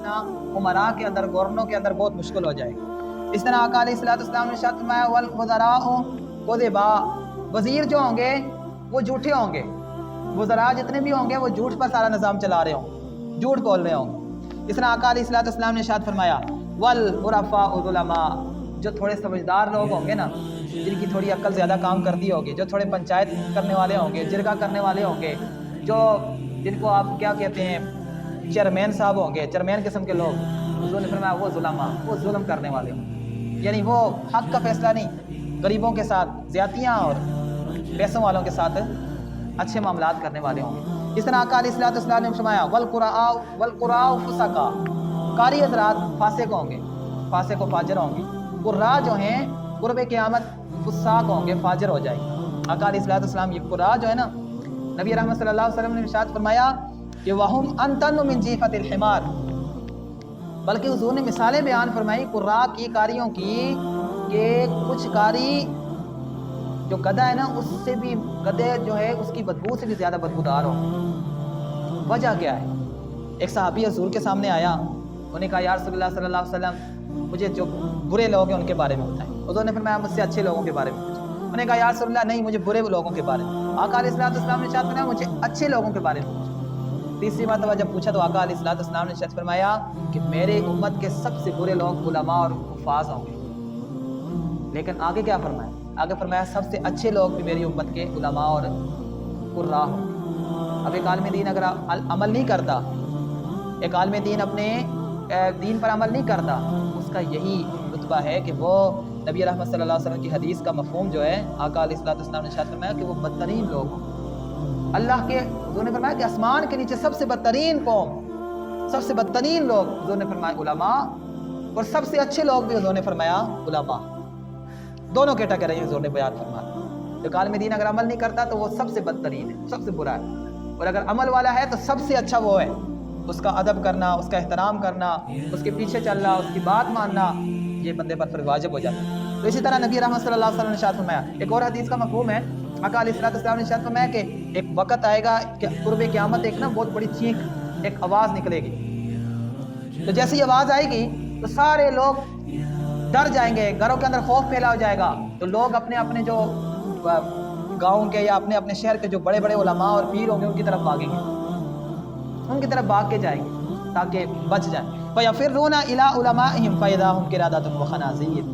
پہنچنا عمراء کے اندر، گورنوں کے اندر بہت مشکل ہو جائے گا۔ اس طرح آقا علیہ السلام نے ارشاد فرمایا والوزراء کذبا، وزیر جو ہوں گے وہ جھوٹے ہوں گے، وزراء جتنے بھی ہوں گے وہ جھوٹ پر سارا نظام چلا رہے ہوں گے، جھوٹ بول رہے ہوں گے۔ اس طرح آقا علیہ السلام نے ارشاد فرمایا والعرفاء ظلماء، جو تھوڑے سمجھدار لوگ ہوں گے نا، جن کی تھوڑی عقل زیادہ کام کرتی ہوگی، جو تھوڑے پنچایت کرنے والے ہوں گے، جرگہ کرنے والے ہوں گے، جو جن کو آپ کیا کہتے ہیں چیئرمین صاحب ہوں گے، چیئرمین قسم کے لوگ، حضور نے فرمایا وہ ظلماء، وہ ظلم کرنے والے ہوں گے، یعنی وہ حق کا فیصلہ نہیں، غریبوں کے ساتھ زیادتیاں اور پیسوں والوں کے ساتھ اچھے معاملات کرنے والے ہوں گے۔ اس طرح آقا علیہ السلام نے فرمایا والقراء فسقا، قاری حضرات فاسق ہوں گے، فاسق و فاجر ہوں گے، قراء جو ہیں قرب قیامت فساق ہوں گے، فاجر ہو جائیں گے۔ آقا علیہ السلام یہ قراء جو ہے نا، نبی رحمت صلی اللہ علیہ وسلم نے ارشاد فرمایا کہ وَهُمْ أَنْتَنُ مِنْ جِيفَةِ الْحِمَارِ، بلکہ حضور نے مثالیں بیان فرمائی قراء کی، قاریوں کی، کہ کچھ قاری جو گدھا ہے نا، اس سے بھی گدھے جو ہے اس کی بدبو سے بھی زیادہ بدبودار ہوں۔ وجہ کیا ہے؟ ایک صحابی حضور کے سامنے آیا، انہوں نے کہا یا رسول اللہ صلی اللہ علیہ وسلم مجھے جو برے لوگ ہیں ان کے بارے میں بتائیں۔ حضور نے فرمایا مجھ سے اچھے لوگوں کے بارے میں پوچھیں۔ انہوں نے کہا یا رسول اللہ نہیں، مجھے برے لوگوں کے بارے میں۔ آقا علیہ السلام نے ارشاد فرمایا مجھے اچھے لوگوں کے بارے میں پوچھیں۔ تیسری مرتبہ جب پوچھا تو آقا علیہ السلام نے ارشاد فرمایا کہ میرے امت کے سب سے برے لوگ علماء اور حفاظ ہوں گے، لیکن آگے کیا فرمایا؟ آگے فرمایا سب سے اچھے لوگ بھی میری امت کے علماء اور قراء ہوں گے۔ اب ایک عالم دین اگر عمل نہیں کرتا، ایک عالم دین اپنے دین پر عمل نہیں کرتا، اس کا یہی رتبہ ہے کہ وہ نبی رحمت صلی اللہ علیہ وسلم کی حدیث کا مفہوم جو ہے، آقا علیہ السلام نے ارشاد فرمایا کہ وہ بدترین لوگ ہوں۔ اللہ کے حضور نے فرمایا کہ آسمان کے نیچے سب سے بدترین قوم، سب سے بدترین لوگ حضور نے فرمایا علماء، اور سب سے اچھے لوگ بھی حضور نے فرمایا علماء۔ دونوں کیٹیگری حضور نے بیان فرمایا۔ جو عالم دین اگر عمل نہیں کرتا تو وہ سب سے بدترین ہے، سب سے برا ہے، اور اگر عمل والا ہے تو سب سے اچھا وہ ہے۔ اس کا ادب کرنا، اس کا احترام کرنا، اس کے پیچھے چلنا، اس کی بات ماننا، یہ بندے پر پھر واجب ہو جاتا ہے۔ تو اسی طرح نبی رحمت صلی اللہ علیہ وسلم نے ارشاد فرمایا، ایک اور حدیث کا مفہوم ہے، آقا علیہ السلام نے ارشاد فرمایا کہ ایک وقت آئے گا کہ قرب قیامت ایک نا بہت بڑی چیخ، ایک آواز نکلے گی، تو جیسی آواز آئے گی تو سارے لوگ ڈر جائیں گے، گھروں کے اندر خوف پھیلا ہو جائے گا، تو لوگ اپنے اپنے جو گاؤں کے یا اپنے اپنے شہر کے جو بڑے بڑے علماء اور پیر ہوں گے ان کی طرف بھاگیں گے، ان کی طرف بھاگ کے جائیں گے تاکہ بچ جائیں۔ فَيَفِرُّونَ إِلَىٰ عُلَمَائِهِمْ فَإِذَا هُمْ قِرَادَةٌ وَخَنَازِيرٌ،